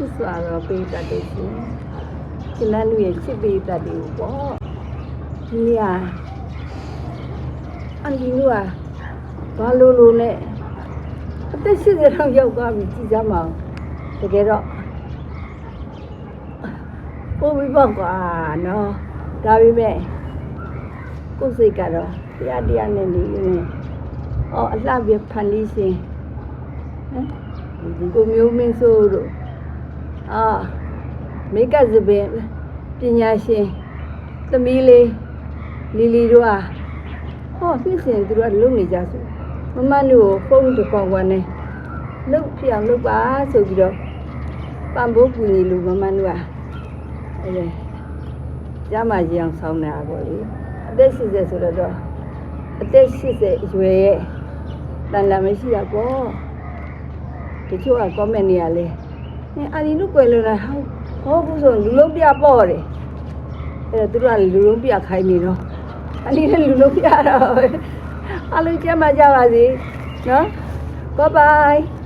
စ်စွာတော့ပေးတတ်တယ်ရှင်ကျန်တဲ့လူရဲ့ချစ်ပေးတတ်တယ်ပေါ့ဒီနေရာအန်ဒီလူကဘာလို့နဲ့အသက်80လောက်ရောက်သွားပြီကြည်စမ်းမအောင်တကယ်တော့ပို့ပြီးပေါ့ကွာနော်ဒါပေမဲ့ကိုယ်စိတ်ကတော့တရားနဲ့နေနေအလှပြဖန်လေးရှင်ကိုမျိုးမင်းဆိုးတို့မိကစပင်ပညာရှင်သမီးလေးလီလီတို့နှစ်စဉ်သူတို့လုံနေကြဆိုမမတို့ဖုန်းတစ်ကောင်ကနဲ့လုတ်ပြောင်လုတ်ပါဆိုပြီးတော့ပံပိုးကူညီလူမမတို့ကျမကြီးအောင်ဆောင်းနေတာပေါ့လေအသက်80ဆိုတော့အသက်80အရွယ်ရဲ့တန်လာမရှိတာပေါ့တချို့က comment နေရလဲအာဒီလူကွယ်လို့လားဟောဘူးဆိုလူလုံးပြပေါ့တယ်အဲ့တော့သူတို့ကလူလုံးပြခိုင်းနေတော့အာဒီလည်းလူလုံးပြတော့အားလုံးကျမကြပါစေနော် bye bye